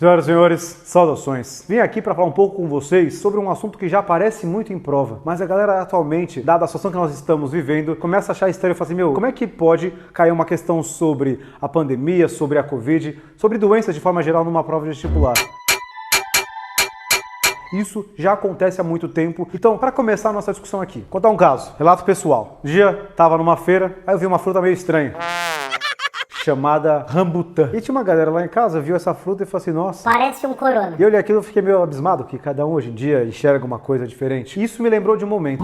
Senhoras e senhores, saudações. Vim aqui para falar um pouco com vocês sobre um assunto que já aparece muito em prova, mas a galera atualmente, dada a situação que nós estamos vivendo, começa a achar estranho e fala assim, como é que pode cair uma questão sobre a pandemia, sobre a Covid, sobre doenças de forma geral numa prova vestibular? Isso já acontece há muito tempo. Então, para começar a nossa discussão aqui, contar um caso, relato pessoal. Um dia, estava numa feira, aí eu vi uma fruta meio estranha, chamada rambutã. E tinha uma galera lá em casa, viu essa fruta e falou assim, nossa, parece um corona. E eu olhei aquilo e fiquei meio abismado, que cada um hoje em dia enxerga uma coisa diferente. Isso me lembrou de um momento.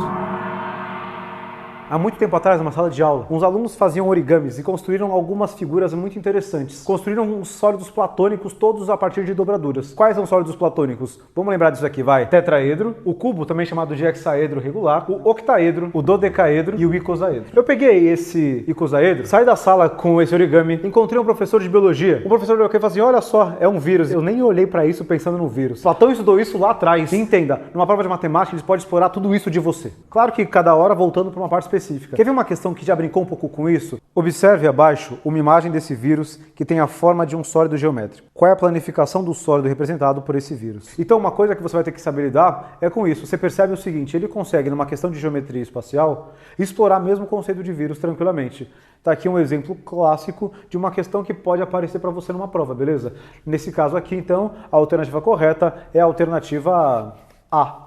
Há muito tempo atrás, numa sala de aula, uns alunos faziam origamis e construíram algumas figuras muito interessantes. Construíram uns sólidos platônicos, todos a partir de dobraduras. Quais são os sólidos platônicos? Vamos lembrar disso aqui, vai. Tetraedro, o cubo, também chamado de hexaedro regular, o octaedro, o dodecaedro e o icosaedro. Eu peguei esse icosaedro, saí da sala com esse origami, encontrei um professor de biologia. O professor olhou aqui e falou assim, olha só, é um vírus. Eu nem olhei para isso pensando no vírus. Platão estudou isso lá atrás. E entenda, numa prova de matemática, eles podem explorar tudo isso de você. Claro que cada hora voltando para uma parte específica. Quer ver uma questão que já brincou um pouco com isso? Observe abaixo uma imagem desse vírus que tem a forma de um sólido geométrico. Qual é a planificação do sólido representado por esse vírus? Então uma coisa que você vai ter que saber lidar é com isso. Você percebe o seguinte, ele consegue, numa questão de geometria espacial, explorar mesmo o conceito de vírus tranquilamente. Está aqui um exemplo clássico de uma questão que pode aparecer para você numa prova, beleza? Nesse caso aqui, então, a alternativa correta é a alternativa A.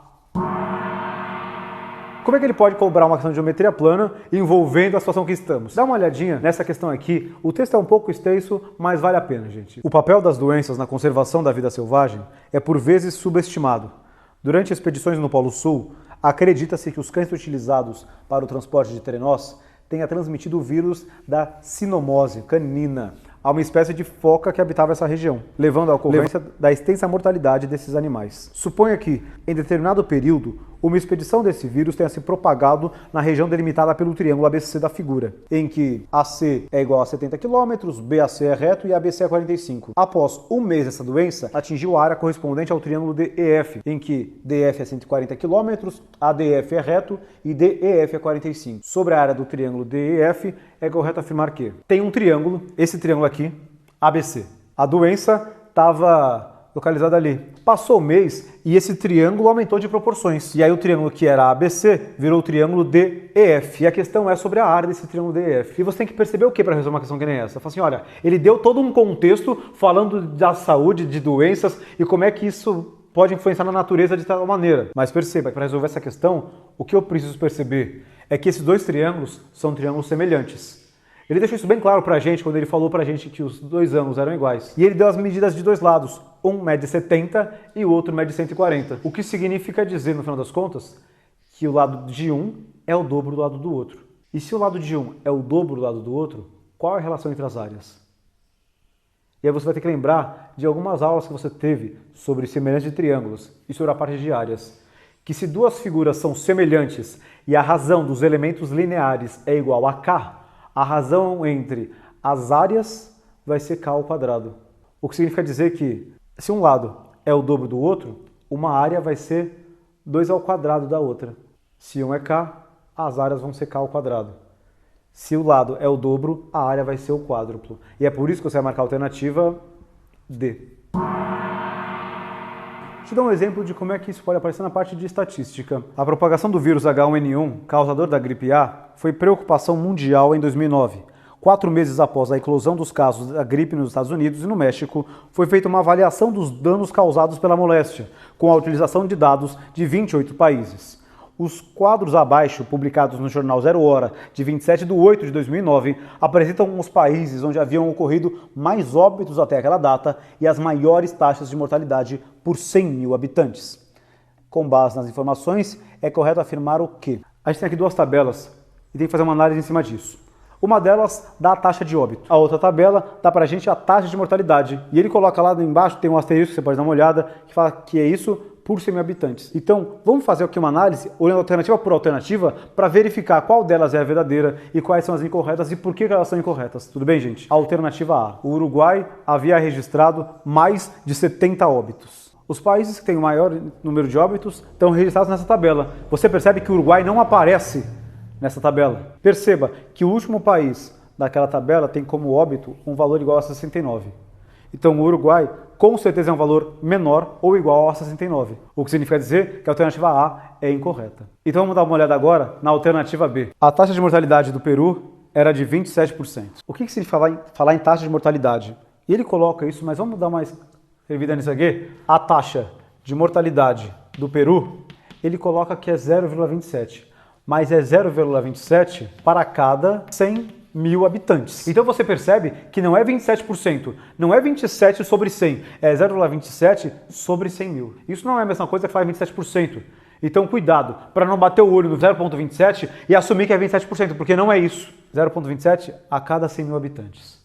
Como é que ele pode cobrar uma questão de geometria plana envolvendo a situação que estamos? Dá uma olhadinha nessa questão aqui. O texto é um pouco extenso, mas vale a pena, gente. O papel das doenças na conservação da vida selvagem é por vezes subestimado. Durante expedições no Polo Sul, acredita-se que os cães utilizados para o transporte de trenós tenha transmitido o vírus da sinomose canina a uma espécie de foca que habitava essa região, levando à ocorrência da extensa mortalidade desses animais. Suponha que, em determinado período, uma expedição desse vírus tenha se propagado na região delimitada pelo triângulo ABC da figura, em que AC é igual a 70 km, BAC é reto e ABC é 45. Após um mês dessa doença, atingiu a área correspondente ao triângulo DEF, em que DF é 140 km, ADF é reto e DEF é 45. Sobre a área do triângulo DEF, é correto afirmar que tem um triângulo, esse triângulo aqui, ABC. A doença estava localizada ali. Passou o mês e esse triângulo aumentou de proporções. E aí o triângulo que era ABC virou o triângulo DEF. E a questão é sobre a área desse triângulo DEF. E você tem que perceber o que para resolver uma questão que nem essa? Fala assim, olha, ele deu todo um contexto falando da saúde, de doenças e como é que isso pode influenciar na natureza de tal maneira. Mas perceba que para resolver essa questão, o que eu preciso perceber é que esses dois triângulos são triângulos semelhantes. Ele deixou isso bem claro pra gente quando ele falou pra gente que os dois ângulos eram iguais. E ele deu as medidas de dois lados. Um mede 70 e o outro mede 140. O que significa dizer, no final das contas, que o lado de um é o dobro do lado do outro. E se o lado de um é o dobro do lado do outro, qual é a relação entre as áreas? E aí você vai ter que lembrar de algumas aulas que você teve sobre semelhança de triângulos e sobre a parte de áreas. Que se duas figuras são semelhantes e a razão dos elementos lineares é igual a K, a razão entre as áreas vai ser K ao quadrado. O que significa dizer que, se um lado é o dobro do outro, uma área vai ser 2 ao quadrado da outra. Se um é K, as áreas vão ser K ao quadrado. Se o lado é o dobro, a área vai ser o quádruplo. E é por isso que você vai marcar a alternativa D. Deixa eu dar um exemplo de como é que isso pode aparecer na parte de estatística. A propagação do vírus H1N1, causador da gripe A, foi preocupação mundial em 2009. 4 meses após a eclosão dos casos da gripe nos Estados Unidos e no México, foi feita uma avaliação dos danos causados pela moléstia, com a utilização de dados de 28 países. Os quadros abaixo, publicados no jornal Zero Hora, de 27 de 8 de 2009, apresentam os países onde haviam ocorrido mais óbitos até aquela data e as maiores taxas de mortalidade por 100 mil habitantes. Com base nas informações, é correto afirmar o quê? A gente tem aqui duas tabelas e tem que fazer uma análise em cima disso. Uma delas dá a taxa de óbito. A outra tabela dá pra gente a taxa de mortalidade. E ele coloca lá embaixo, tem um asterisco, você pode dar uma olhada, que fala que é isso por 100 mil habitantes. Então, vamos fazer aqui uma análise, olhando alternativa por alternativa, para verificar qual delas é a verdadeira e quais são as incorretas e por que elas são incorretas. Tudo bem, gente? A alternativa A. O Uruguai havia registrado mais de 70 óbitos. Os países que têm o maior número de óbitos estão registrados nessa tabela. Você percebe que o Uruguai não aparece nessa tabela. Perceba que o último país daquela tabela tem como óbito um valor igual a 69. Então o Uruguai com certeza é um valor menor ou igual a 69, o que significa dizer que a alternativa A é incorreta. Então vamos dar uma olhada agora na alternativa B. A taxa de mortalidade do Peru era de 27%. O que significa falar em taxa de mortalidade? E ele coloca isso, mas vamos dar mais revida nisso aqui. A taxa de mortalidade do Peru, ele coloca que é 0,27, mas é 0,27 para cada 100 mil habitantes. Então você percebe que não é 27%, não é 27 sobre 100, é 0,27 sobre 100 mil. Isso não é a mesma coisa que falar 27%. Então cuidado, para não bater o olho no 0,27 e assumir que é 27%, porque não é isso. 0,27 a cada 100 mil habitantes.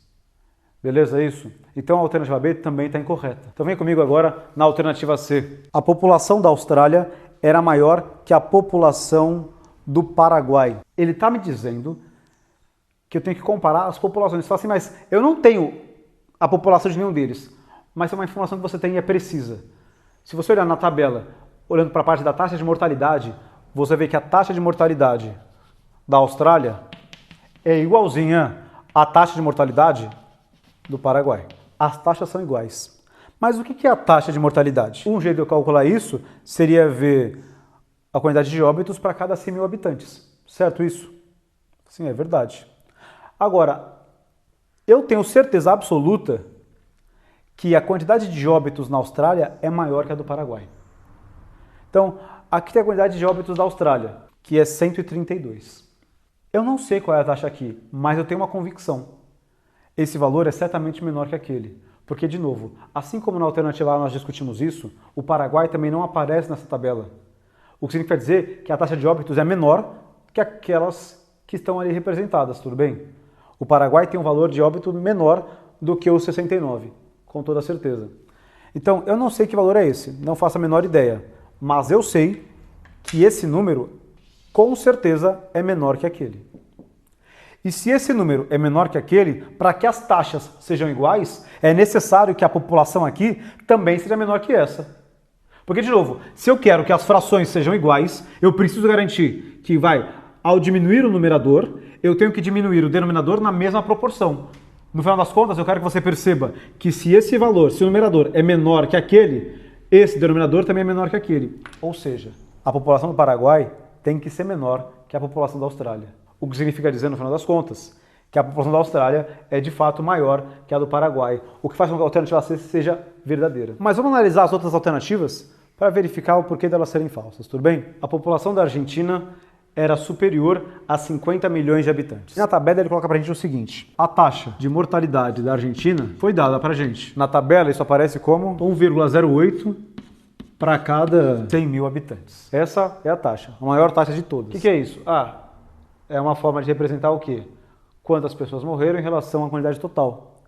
Beleza, é isso? Então a alternativa B também está incorreta. Então vem comigo agora na alternativa C. A população da Austrália era maior que a população do Paraguai. Ele está me dizendo que eu tenho que comparar as populações. Você fala assim, mas eu não tenho a população de nenhum deles. Mas é uma informação que você tem e é precisa. Se você olhar na tabela, olhando para a parte da taxa de mortalidade, você vê que a taxa de mortalidade da Austrália é igualzinha à taxa de mortalidade do Paraguai. As taxas são iguais. Mas o que é a taxa de mortalidade? Um jeito de eu calcular isso seria ver a quantidade de óbitos para cada 100 mil habitantes. Certo isso? Sim, é verdade. Agora, eu tenho certeza absoluta que a quantidade de óbitos na Austrália é maior que a do Paraguai. Então, aqui tem a quantidade de óbitos da Austrália, que é 132. Eu não sei qual é a taxa aqui, mas eu tenho uma convicção. Esse valor é certamente menor que aquele. Porque, de novo, assim como na alternativa A nós discutimos isso, o Paraguai também não aparece nessa tabela. O que significa dizer que a taxa de óbitos é menor que aquelas que estão ali representadas, tudo bem? O Paraguai tem um valor de óbito menor do que o 69, com toda certeza. Então, eu não sei que valor é esse, não faço a menor ideia, mas eu sei que esse número, com certeza, é menor que aquele. E se esse número é menor que aquele, para que as taxas sejam iguais, é necessário que a população aqui também seja menor que essa. Porque, de novo, se eu quero que as frações sejam iguais, eu preciso garantir que ao diminuir o numerador, eu tenho que diminuir o denominador na mesma proporção. No final das contas, eu quero que você perceba que se esse valor, se o numerador é menor que aquele, esse denominador também é menor que aquele. Ou seja, a população do Paraguai tem que ser menor que a população da Austrália. O que significa dizer, no final das contas, que a população da Austrália é de fato maior que a do Paraguai, o que faz com que a alternativa C seja verdadeira. Mas vamos analisar as outras alternativas para verificar o porquê delas serem falsas, tudo bem? A população da Argentina era superior a 50 milhões de habitantes. Na tabela ele coloca pra gente o seguinte: a taxa de mortalidade da Argentina foi dada pra gente. Na tabela isso aparece como 1,08 para cada 100 mil habitantes. Essa é a taxa, a maior taxa de todas. O que é isso? É uma forma de representar o quê? Quantas pessoas morreram em relação à quantidade total.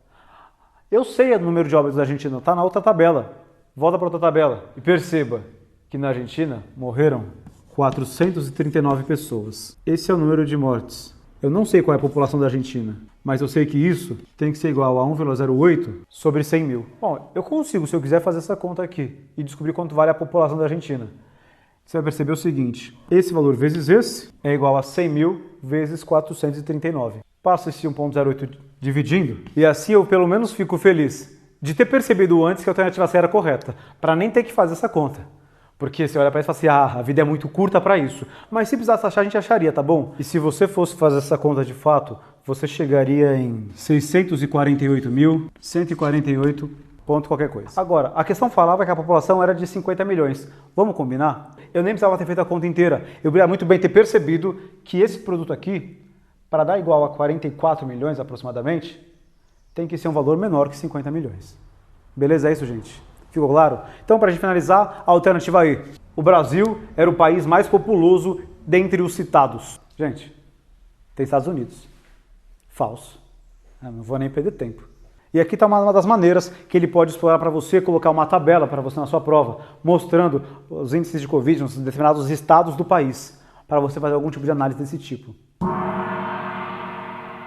Eu sei o número de óbitos da Argentina, está na outra tabela. Volta para outra tabela e perceba que na Argentina morreram 439 pessoas. Esse é o número de mortes. Eu não sei qual é a população da Argentina, mas eu sei que isso tem que ser igual a 1,08 sobre 100 mil. Bom, eu consigo, se eu quiser, fazer essa conta aqui e descobrir quanto vale a população da Argentina. Você vai perceber o seguinte: esse valor vezes esse é igual a 100 mil vezes 439. Passo esse 1,08 dividindo e assim eu pelo menos fico feliz de ter percebido antes que a alternativa C era correta, para nem ter que fazer essa conta. Porque você olha para isso e fala assim, a vida é muito curta para isso. Mas se precisasse achar, a gente acharia, tá bom? E se você fosse fazer essa conta de fato, você chegaria em 648.148 ponto qualquer coisa. Agora, a questão falava que a população era de 50 milhões. Vamos combinar? Eu nem precisava ter feito a conta inteira. Eu poderia muito bem ter percebido que esse produto aqui, para dar igual a 44 milhões aproximadamente, tem que ser um valor menor que 50 milhões. Beleza? É isso, gente? Ficou claro? Então, para a gente finalizar, a alternativa aí. O Brasil era o país mais populoso dentre os citados. Gente, tem Estados Unidos. Falso. Eu não vou nem perder tempo. E aqui está uma das maneiras que ele pode explorar para você, colocar uma tabela para você na sua prova, mostrando os índices de Covid nos determinados estados do país, para você fazer algum tipo de análise desse tipo.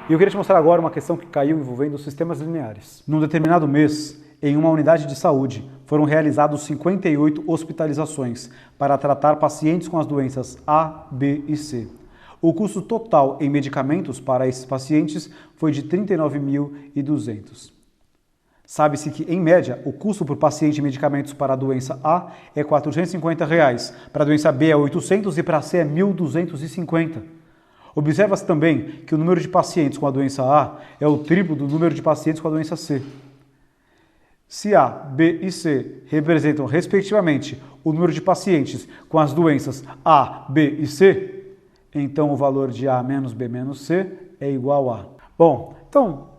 E eu queria te mostrar agora uma questão que caiu envolvendo os sistemas lineares. Num determinado mês, em uma unidade de saúde, foram realizados 58 hospitalizações para tratar pacientes com as doenças A, B e C. O custo total em medicamentos para esses pacientes foi de R$ 39.200. Sabe-se que, em média, o custo por paciente de medicamentos para a doença A é R$ 450, para a doença B é 800 e para a C é 1.250. Observa-se também que o número de pacientes com a doença A é o triplo do número de pacientes com a doença C. Se A, B e C representam, respectivamente, o número de pacientes com as doenças A, B e C, então o valor de A menos B menos C é igual a... Bom, então,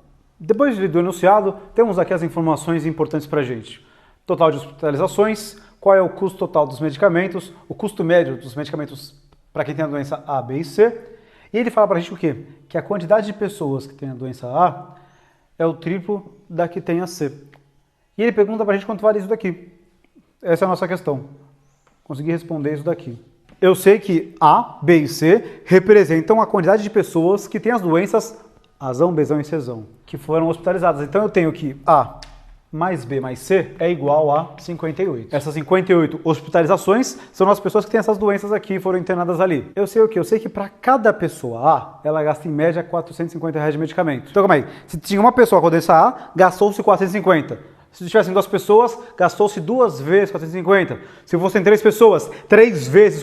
depois do enunciado, temos aqui as informações importantes para a gente. Total de hospitalizações, qual é o custo total dos medicamentos, o custo médio dos medicamentos para quem tem a doença A, B e C. E ele fala para a gente o quê? Que a quantidade de pessoas que tem a doença A é o triplo da que tem a C. E ele pergunta para a gente quanto vale isso daqui. Essa é a nossa questão. Consegui responder isso daqui. Eu sei que A, B e C representam a quantidade de pessoas que têm as doenças Azão, Bzão e Czão, que foram hospitalizadas. Então eu tenho que A mais B mais C é igual a 58. Essas 58 hospitalizações são as pessoas que têm essas doenças aqui e foram internadas ali. Eu sei o quê? Eu sei que para cada pessoa A, ela gasta em média R$ 450 de medicamento. Então calma aí, se tinha uma pessoa com a doença A, gastou-se 450. Se tivessem 2 pessoas, gastou-se 2 vezes 450. Se fossem 3 pessoas, 3 vezes...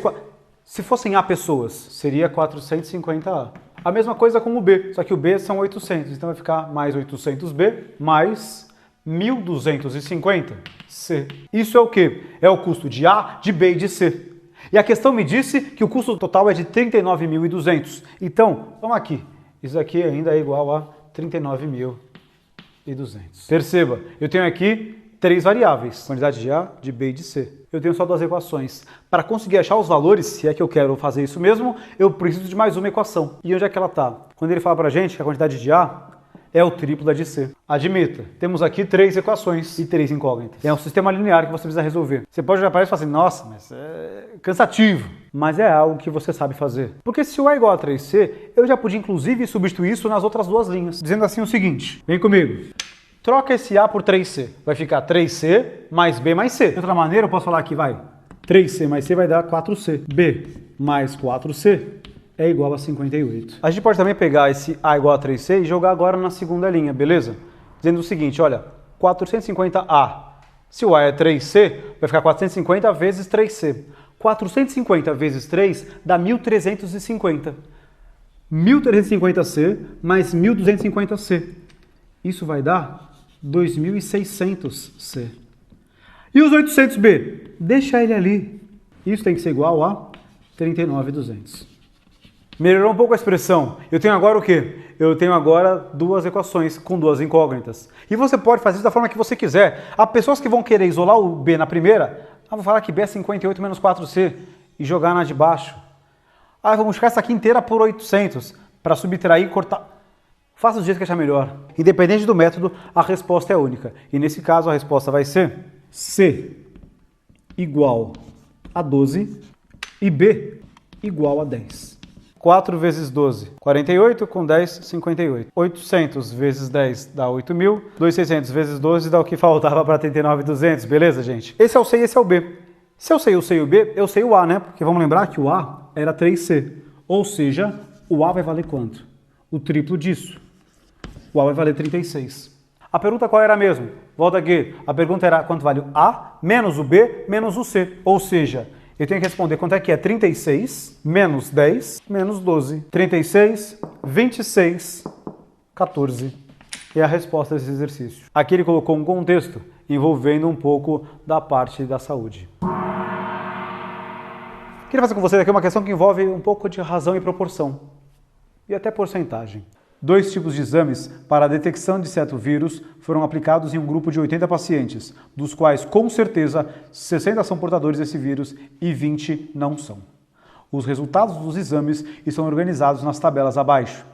Se fossem A pessoas, seria 450A. A mesma coisa com o B, só que o B são 800, então vai ficar mais 800B mais 1.250C. Isso é o quê? É o custo de A, de B e de C. E a questão me disse que o custo total é de 39.200. Então, vamos aqui. Isso aqui ainda é igual a 39.200. Perceba, eu tenho aqui 3 variáveis, quantidade de A, de B e de C. Eu tenho só 2 equações. Para conseguir achar os valores, se é que eu quero fazer isso mesmo, eu preciso de mais uma equação. E onde é que ela está? Quando ele fala para a gente que a quantidade de A é o triplo da de C. Admita, temos aqui 3 equações e 3 incógnitas. É um sistema linear que você precisa resolver. Você pode olhar para isso e falar assim, nossa, mas é cansativo. Mas é algo que você sabe fazer. Porque se o A é igual a 3C, eu já podia inclusive substituir isso nas outras 2 linhas. Dizendo assim o seguinte, vem comigo. Troca esse A por 3C. Vai ficar 3C mais B mais C. De outra maneira, eu posso falar aqui, vai. 3C mais C vai dar 4C. B mais 4C é igual a 58. A gente pode também pegar esse A igual a 3C e jogar agora na segunda linha, beleza? Dizendo o seguinte, olha, 450A. Se o A é 3C, vai ficar 450 vezes 3C. 450 vezes 3 dá 1.350. 1.350C mais 1.250C. Isso vai dar 2.600C. E os 800B? Deixa ele ali. Isso tem que ser igual a 39.200. Melhorou um pouco a expressão. Eu tenho agora o quê? Eu tenho agora 2 equações com 2 incógnitas. E você pode fazer isso da forma que você quiser. Há pessoas que vão querer isolar o B na primeira. Vou falar que B é 58 menos 4C e jogar na de baixo. Vou multiplicar essa aqui inteira por 800 para subtrair e cortar. Faça do jeito que achar melhor. Independente do método, a resposta é única. E nesse caso a resposta vai ser C igual a 12 e B igual a 10. 4 vezes 12, 48, com 10, 58. 800 vezes 10 dá 8.000. 2.600 vezes 12 dá o que faltava para 39.200, beleza, gente? Esse é o C e esse é o B. Se eu sei o C e o B, eu sei o A, né? Porque vamos lembrar que o A era 3C. Ou seja, o A vai valer quanto? O triplo disso. O A vai valer 36. A pergunta qual era mesmo? Volta aqui. A pergunta era quanto vale o A menos o B menos o C. Ou seja, eu tenho que responder quanto é que é 36 menos 10 menos 12. 36, 26, 14. É a resposta desse exercício. Aqui ele colocou um contexto envolvendo um pouco da parte da saúde. Queria fazer com vocês aqui uma questão que envolve um pouco de razão e proporção. E até porcentagem. 2 tipos de exames para a detecção de certo vírus foram aplicados em um grupo de 80 pacientes, dos quais, com certeza, 60 são portadores desse vírus e 20 não são. Os resultados dos exames estão organizados nas tabelas abaixo.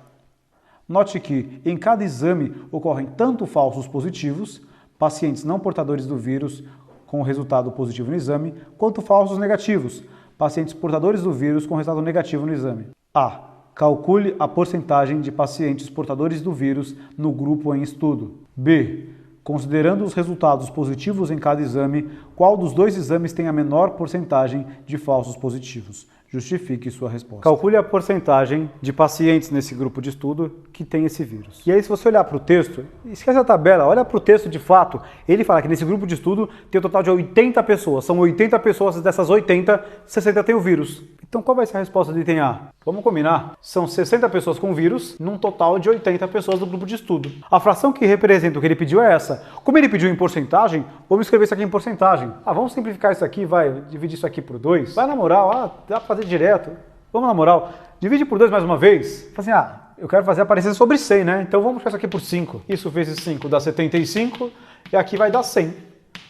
Note que, em cada exame, ocorrem tanto falsos positivos, pacientes não portadores do vírus com resultado positivo no exame, quanto falsos negativos, pacientes portadores do vírus com resultado negativo no exame. A. Calcule a porcentagem de pacientes portadores do vírus no grupo em estudo. B. Considerando os resultados positivos em cada exame, qual dos 2 exames tem a menor porcentagem de falsos positivos? Justifique sua resposta. Calcule a porcentagem de pacientes nesse grupo de estudo que tem esse vírus. E aí, se você olhar para o texto, esquece a tabela, olha para o texto de fato, ele fala que nesse grupo de estudo tem um total de 80 pessoas. São 80 pessoas, dessas 80, 60 tem o vírus. Então qual vai ser a resposta do item A? Vamos combinar? São 60 pessoas com vírus, num total de 80 pessoas do grupo de estudo. A fração que representa o que ele pediu é essa. Como ele pediu em porcentagem, vamos escrever isso aqui em porcentagem. Vamos simplificar isso aqui, vai, dividir isso aqui por 2. Vai na moral, dá para fazer direto. Vamos na moral, divide por 2 mais uma vez. Fala assim, eu quero fazer aparecer sobre 100, né? Então vamos puxar isso aqui por 5. Isso vezes 5 dá 75 e aqui vai dar 100.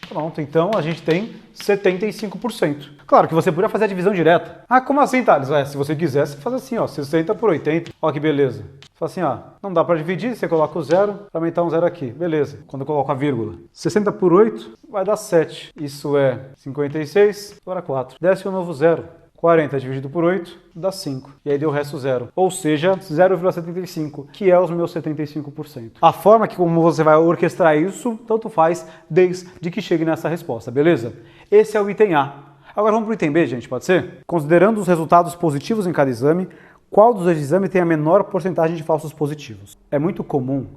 Pronto, então a gente tem 75%. Claro que você poderia fazer a divisão direta. Como assim, Thales? Se você quisesse, faz assim, 60 por 80. Olha que beleza. Fala assim, não dá para dividir, você coloca o 0, para aumentar um 0 aqui. Beleza. Quando eu coloco a vírgula. 60 por 8 vai dar 7. Isso é 56, agora 4. Desce um novo 0. 40 dividido por 8 dá 5. E aí deu o resto 0. Ou seja, 0,75, que é os meus 75%. A forma que como você vai orquestrar isso, tanto faz desde que chegue nessa resposta, beleza? Esse é o item A. Agora vamos para o item B, gente, pode ser? Considerando os resultados positivos em cada exame, qual dos dois exames tem a menor porcentagem de falsos positivos? É muito comum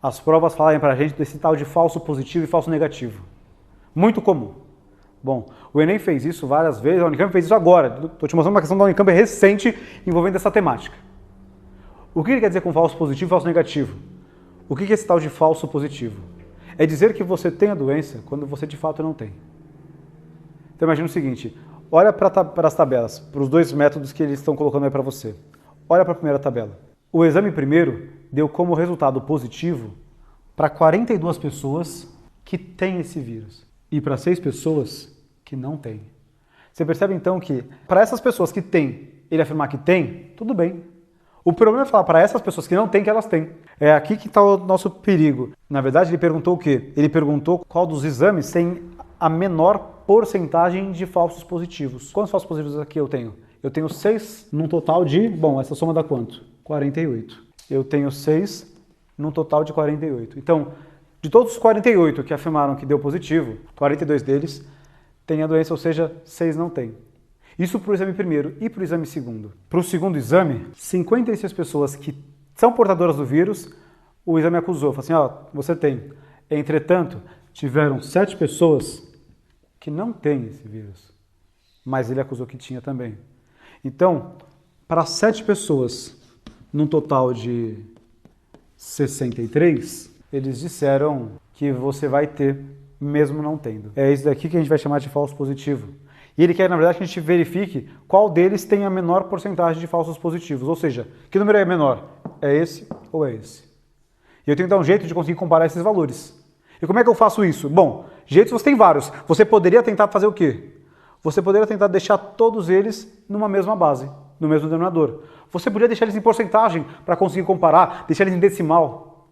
as provas falarem para a gente desse tal de falso positivo e falso negativo. Muito comum. Bom, o Enem fez isso várias vezes, a Unicamp fez isso agora. Estou te mostrando uma questão da Unicamp recente envolvendo essa temática. O que ele quer dizer com falso positivo e falso negativo? O que é esse tal de falso positivo? É dizer que você tem a doença quando você de fato não tem. Então imagina o seguinte, olha para as tabelas, para os dois métodos que eles estão colocando aí para você. Olha para a primeira tabela. O exame primeiro deu como resultado positivo para 42 pessoas que têm esse vírus e para 6 pessoas que não têm. Você percebe então que para essas pessoas que têm, ele afirmar que tem, tudo bem. O problema é falar para essas pessoas que não têm que elas têm. É aqui que está o nosso perigo. Na verdade, ele perguntou o quê? Ele perguntou qual dos exames tem a menor porcentagem de falsos positivos. Quantos falsos positivos aqui eu tenho? Eu tenho 6 num total de... Bom, essa soma dá quanto? 48. Eu tenho 6 num total de 48. Então, de todos os 48 que afirmaram que deu positivo, 42 deles têm a doença, ou seja, 6 não têm. Isso para o exame primeiro e para o exame segundo. Para o segundo exame, 56 pessoas que são portadoras do vírus, o exame acusou, falou assim, você tem. Entretanto, tiveram 7 pessoas que não têm esse vírus, mas ele acusou que tinha também. Então, para 7 pessoas, num total de 63, eles disseram que você vai ter, mesmo não tendo. É isso daqui que a gente vai chamar de falso positivo. E ele quer, na verdade, que a gente verifique qual deles tem a menor porcentagem de falsos positivos. Ou seja, que número é menor? É esse ou é esse? E eu tenho que dar um jeito de conseguir comparar esses valores. E como é que eu faço isso? Bom, jeitos você tem vários. Você poderia tentar fazer o quê? Você poderia tentar deixar todos eles numa mesma base, no mesmo denominador. Você poderia deixar eles em porcentagem para conseguir comparar, deixar eles em decimal.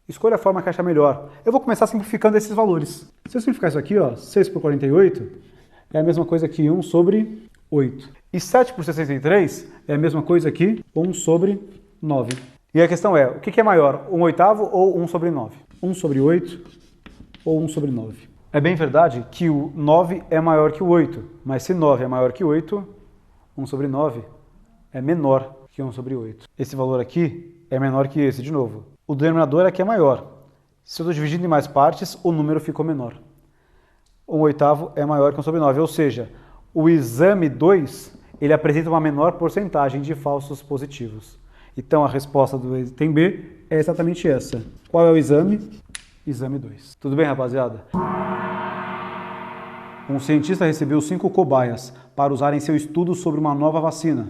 Escolha a forma que achar melhor. Eu vou começar simplificando esses valores. Se eu simplificar isso aqui, 6 por 48... é a mesma coisa que 1 sobre 8. E 7 por 63 é a mesma coisa que 1 sobre 9. E a questão é, o que é maior, 1/8 ou 1 sobre 9? 1 sobre 8 ou 1 sobre 9? É bem verdade que o 9 é maior que o 8, mas se 9 é maior que 8, 1 sobre 9 é menor que 1 sobre 8. Esse valor aqui é menor que esse, de novo. O denominador aqui é maior. Se eu estou dividindo em mais partes, o número ficou menor. 1/8 é maior que 1 sobre 9, ou seja, o exame 2, ele apresenta uma menor porcentagem de falsos positivos. Então a resposta do item B é exatamente essa. Qual é o exame? Exame 2. Tudo bem, rapaziada? Um cientista recebeu 5 cobaias para usar em seu estudo sobre uma nova vacina.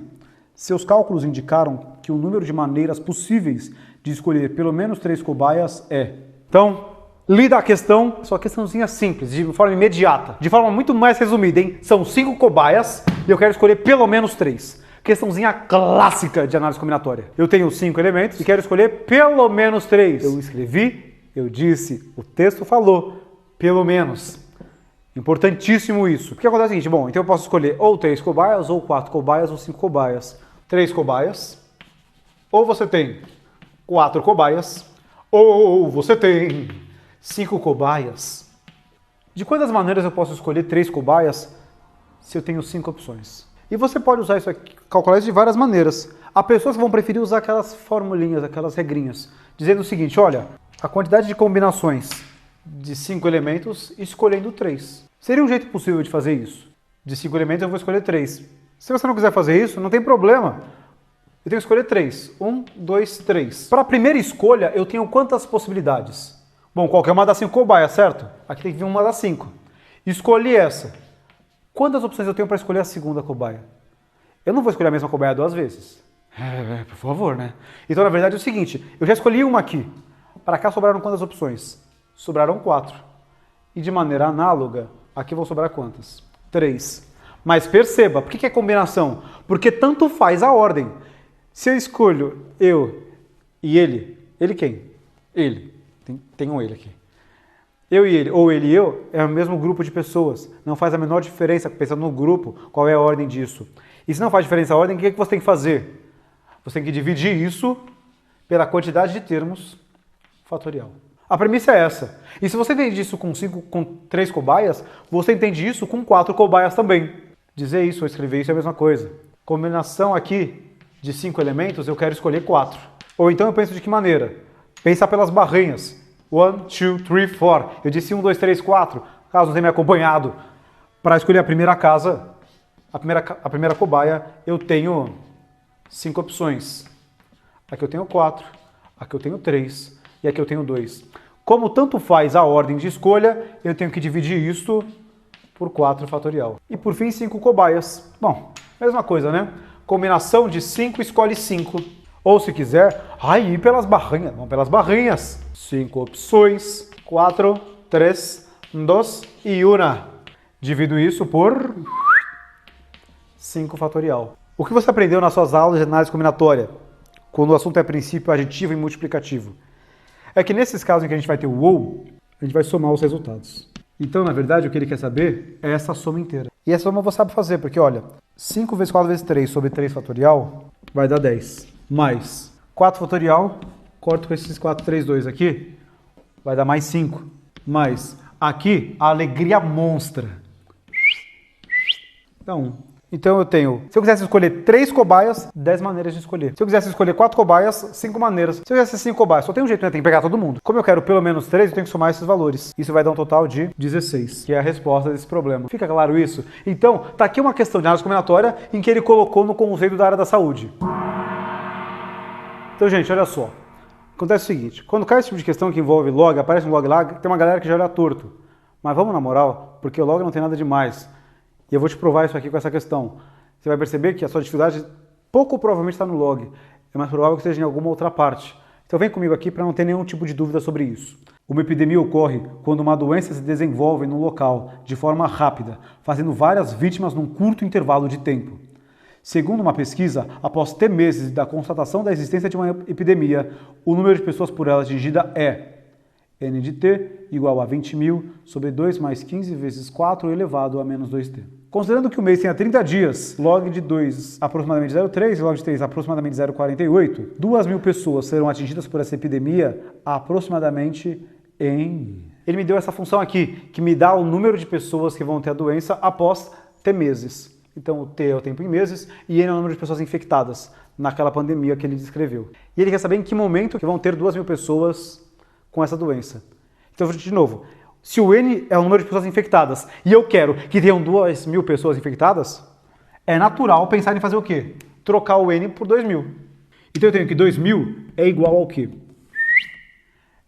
Seus cálculos indicaram que o número de maneiras possíveis de escolher pelo menos 3 cobaias é... Então, lida a questão, só questãozinha simples, de forma imediata, de forma muito mais resumida, hein? São 5 cobaias e eu quero escolher pelo menos 3. Questãozinha clássica de análise combinatória. Eu tenho 5 elementos e quero escolher pelo menos 3. Eu escrevi, eu disse, o texto falou, pelo menos. Importantíssimo isso. Porque acontece o seguinte, bom, então eu posso escolher ou 3 cobaias, ou 4 cobaias, ou 5 cobaias. 3 cobaias, ou você tem 4 cobaias, ou você tem 5 cobaias. De quantas maneiras eu posso escolher 3 cobaias se eu tenho 5 opções? E você pode usar isso aqui, calcular isso de várias maneiras. Há pessoas que vão preferir usar aquelas formulinhas, aquelas regrinhas, dizendo o seguinte, olha, a quantidade de combinações de 5 elementos escolhendo 3. Seria um jeito possível de fazer isso. De 5 elementos eu vou escolher 3. Se você não quiser fazer isso, não tem problema. Eu tenho que escolher 3. 1, 2, 3. Para a primeira escolha, eu tenho quantas possibilidades? Bom, qualquer uma das 5 cobaias, certo? Aqui tem que vir uma das 5. Escolhi essa. Quantas opções eu tenho para escolher a segunda cobaia? Eu não vou escolher a mesma cobaia 2 vezes. Por favor, né? Então, na verdade, é o seguinte. Eu já escolhi uma aqui. Para cá sobraram quantas opções? Sobraram 4. E de maneira análoga, aqui vão sobrar quantas? 3. Mas perceba, por que é combinação? Porque tanto faz a ordem. Se eu escolho eu e ele quem? Ele. Tem um ele aqui. Eu e ele, ou ele e eu, é o mesmo grupo de pessoas. Não faz a menor diferença, pensando no grupo, qual é a ordem disso. E se não faz diferença a ordem, o que você tem que fazer? Você tem que dividir isso pela quantidade de termos fatorial. A premissa é essa. E se você entende isso com 3 cobaias, você entende isso com 4 cobaias também. Dizer isso ou escrever isso é a mesma coisa. Combinação aqui de 5 elementos, eu quero escolher 4. Ou então eu penso de que maneira? Pensar pelas barrinhas. 1, 2, 3, 4. Eu disse 1, 2, 3, 4. Caso não tenha me acompanhado, para escolher a primeira casa, a primeira cobaia, eu tenho 5 opções. Aqui eu tenho 4, aqui eu tenho 3 e aqui eu tenho 2. Como tanto faz a ordem de escolha, eu tenho que dividir isto por 4 fatorial. E por fim, 5 cobaias. Bom, mesma coisa, né? Combinação de 5 escolhe 5. Ou se quiser, aí pelas barrinhas. Vamos pelas barrinhas. 5 opções. 4, 3, 2 e 1. Divido isso por 5 fatorial. O que você aprendeu nas suas aulas de análise combinatória, quando o assunto é princípio aditivo e multiplicativo? É que nesses casos em que a gente vai ter o ou, a gente vai somar os resultados. Então, na verdade, o que ele quer saber é essa soma inteira. E essa soma você sabe fazer, porque olha, 5 vezes 4 vezes 3 sobre 3 fatorial vai dar 10. Mais 4 fatorial, corto com esses 4, 3, 2 aqui, vai dar mais 5. Mais aqui, a alegria monstra. Então eu tenho, se eu quisesse escolher 3 cobaias, 10 maneiras de escolher. Se eu quisesse escolher 4 cobaias, 5 maneiras. Se eu quisesse 5 cobaias, só tem um jeito, né? Tem que pegar todo mundo. Como eu quero pelo menos 3, eu tenho que somar esses valores. Isso vai dar um total de 16, que é a resposta desse problema. Fica claro isso? Então, tá aqui uma questão de análise combinatória em que ele colocou no conceito da área da saúde. Então, gente, olha só. Acontece o seguinte, quando cai esse tipo de questão que envolve log, aparece um log lá, tem uma galera que já olha torto. Mas vamos na moral, porque o log não tem nada demais. E eu vou te provar isso aqui com essa questão. Você vai perceber que a sua dificuldade pouco provavelmente está no log. É mais provável que esteja em alguma outra parte. Então vem comigo aqui para não ter nenhum tipo de dúvida sobre isso. Uma epidemia ocorre quando uma doença se desenvolve num local de forma rápida, fazendo várias vítimas num curto intervalo de tempo. Segundo uma pesquisa, após T meses da constatação da existência de uma epidemia, o número de pessoas por ela atingida é N de T igual a 20.000 sobre 2 mais 15 vezes 4 elevado a menos 2T. Considerando que o mês tenha 30 dias, log de 2 aproximadamente 0,3 e log de 3 aproximadamente 0,48, 2.000 pessoas serão atingidas por essa epidemia aproximadamente em... Ele me deu essa função aqui, que me dá o número de pessoas que vão ter a doença após T meses. Então o T é o tempo em meses e N é o número de pessoas infectadas naquela pandemia que ele descreveu. E ele quer saber em que momento que vão ter 2.000 pessoas com essa doença. Então, de novo, se o N é o número de pessoas infectadas e eu quero que tenham 2.000 pessoas infectadas, é natural pensar em fazer o quê? Trocar o N por 2.000. Então eu tenho que 2.000 é igual ao quê?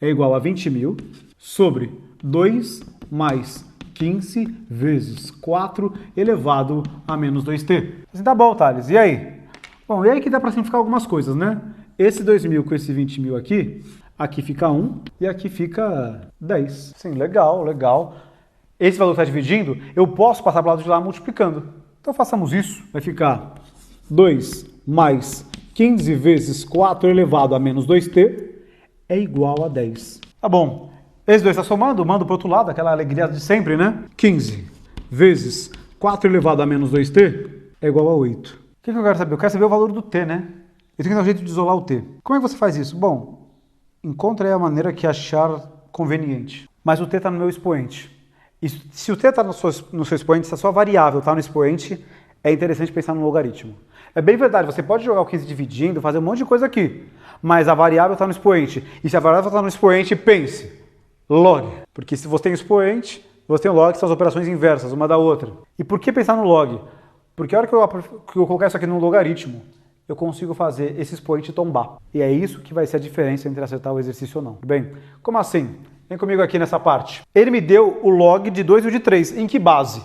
É igual a 20.000 sobre 2 mais 15 vezes 4 elevado a menos 2T. Assim, tá bom, Thales. E aí? Bom, e aí que dá para simplificar algumas coisas, né? Esse 2.000 com esse 20.000 aqui fica 1 e aqui fica 10. Sim, legal, legal. Esse valor está dividindo, eu posso passar para o lado de lá multiplicando. Então façamos isso. Vai ficar 2 mais 15 vezes 4 elevado a menos 2T é igual a 10. Tá bom. Esse 2 está somando, mando para o outro lado, aquela alegria de sempre, né? 15 vezes 4 elevado a menos 2T é igual a 8. O que eu quero saber? Eu quero saber o valor do T, né? Eu tenho que dar um jeito de isolar o T. Como é que você faz isso? Bom, encontre aí a maneira que achar conveniente. Mas o T está no meu expoente. E se o T está no seu expoente, se a sua variável está no expoente, é interessante pensar no logaritmo. É bem verdade, você pode jogar o 15 dividindo, fazer um monte de coisa aqui, mas a variável está no expoente. E se a variável está no expoente, pense, log. Porque se você tem expoente, você tem o log, que são as operações inversas, uma da outra. E por que pensar no log? Porque a hora que eu colocar isso aqui no logaritmo, eu consigo fazer esse expoente tombar. E é isso que vai ser a diferença entre acertar o exercício ou não. Bem, como assim? Vem comigo aqui nessa parte. Ele me deu o log de 2 e o de 3. Em que base?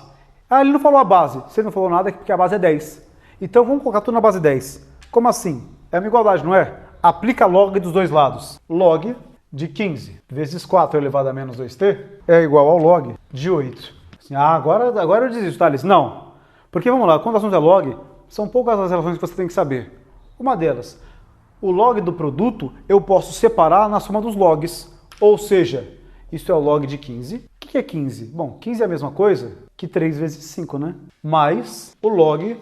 Ah, ele não falou a base. Se ele não falou nada, é porque a base é 10. Então vamos colocar tudo na base 10. Como assim? É uma igualdade, não é? Aplica log dos dois lados. Log de 15 vezes 4 elevado a menos 2t é igual ao log de 8. Assim, agora eu desisto, Thales. Não. Porque vamos lá, quando o assunto é log, são poucas as relações que você tem que saber. Uma delas, o log do produto eu posso separar na soma dos logs. Ou seja, isso é o log de 15. O que é 15? Bom, 15 é a mesma coisa que 3 vezes 5, né? Mais o log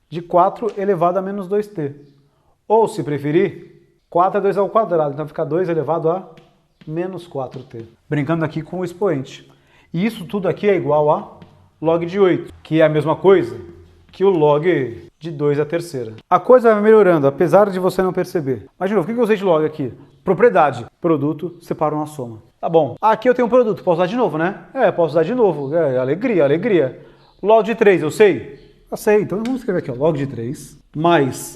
de 4 elevado a menos 2t. Ou, se preferir, 4 é 2 ao quadrado, então fica 2 elevado a menos 4t. Brincando aqui com o expoente. E isso tudo aqui é igual a log de 8, que é a mesma coisa que o log de 2 à terceira. A coisa vai melhorando, apesar de você não perceber. Mas, de novo, o que eu usei de log aqui? Propriedade. Produto, separo na soma. Tá bom. Aqui eu tenho um produto. Posso usar de novo, né? Posso usar de novo. Alegria, alegria. Log de 3, eu sei? Eu sei. Então vamos escrever aqui, ó. Log de 3 mais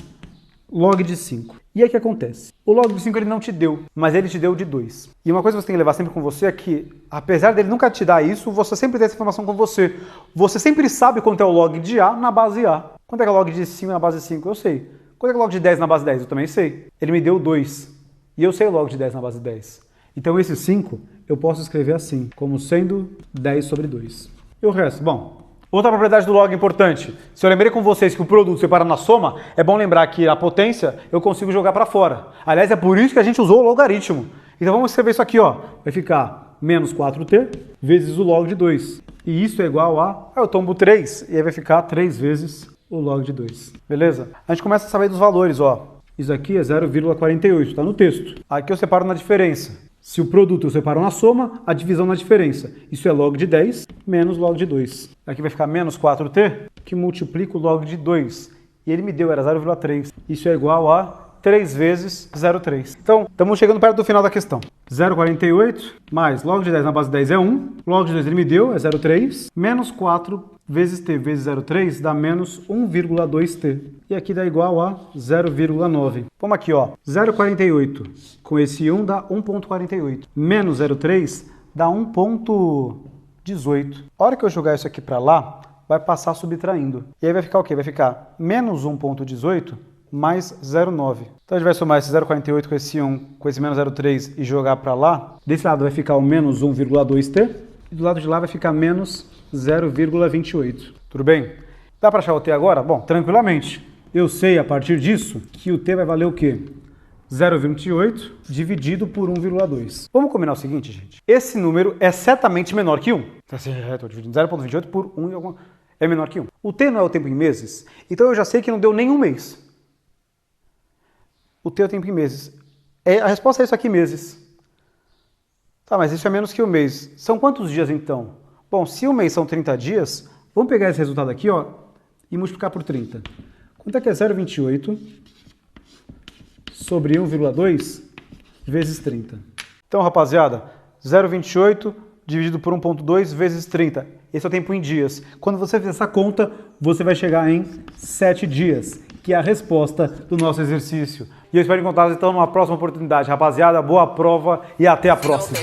log de 5. E aí o que acontece? O log de 5 ele não te deu, mas ele te deu de 2. E uma coisa que você tem que levar sempre com você é que, apesar dele nunca te dar isso, você sempre tem essa informação com você. Você sempre sabe quanto é o log de A na base A. Quanto é que é o log de 5 na base 5? Eu sei. Quanto é que é o log de 10 na base 10? Eu também sei. Ele me deu 2. E eu sei o log de 10 na base 10. Então esse 5 eu posso escrever assim, como sendo 10 sobre 2. E o resto? Bom, outra propriedade do log importante. Se eu lembrei com vocês que o produto separa na soma, é bom lembrar que a potência eu consigo jogar para fora. Aliás, é por isso que a gente usou o logaritmo. Então vamos escrever isso aqui, ó. Vai ficar menos 4t vezes o log de 2. E isso é igual a... eu tombo 3, e aí vai ficar 3 vezes o log de 2. Beleza? A gente começa a saber dos valores, ó. Isso aqui é 0,48, está no texto. Aqui eu separo na diferença. Se o produto eu separo na soma, a divisão na diferença. Isso é log de 10 menos log de 2. Aqui vai ficar menos 4t, que multiplica o log de 2. E ele me deu, era 0,3. Isso é igual a 3 vezes 0,3. Então, estamos chegando perto do final da questão. 0,48 mais log de 10 na base 10 é 1. Log de 2 ele me deu, é 0,3. Menos 4 vezes t vezes 0,3 dá menos 1,2t. E aqui dá igual a 0,9. Vamos aqui, ó. 0,48 com esse 1 dá 1,48. Menos 0,3 dá 1,18. A hora que eu jogar isso aqui para lá, vai passar subtraindo. E aí vai ficar o quê? Vai ficar menos 1,18 mais 0,9. Então a gente vai somar esse 0,48 com esse 1, com esse menos 0,3 e jogar para lá. Desse lado vai ficar o menos 1,2t. E do lado de lá vai ficar menos 0,28. Tudo bem? Dá para achar o t agora? Bom, tranquilamente. Eu sei, a partir disso, que o t vai valer o quê? 0,28 dividido por 1,2. Vamos combinar o seguinte, gente. Esse número é certamente menor que 1. Estou dividindo 0,28 por 1 é menor que 1. O t não é o tempo em meses, então eu já sei que não deu nenhum mês. O t é o tempo em meses. A resposta é isso aqui, meses. Tá, mas isso é menos que um mês. São quantos dias, então? Bom, se um mês são 30 dias, vamos pegar esse resultado aqui, ó, e multiplicar por 30. Quanto é que é 0,28 sobre 1,2 vezes 30? Então, rapaziada, 0,28 dividido por 1,2 vezes 30. Esse é o tempo em dias. Quando você fizer essa conta, você vai chegar em 7 dias, que é a resposta do nosso exercício. E eu espero encontrá-los então numa próxima oportunidade. Rapaziada, boa prova e até a próxima.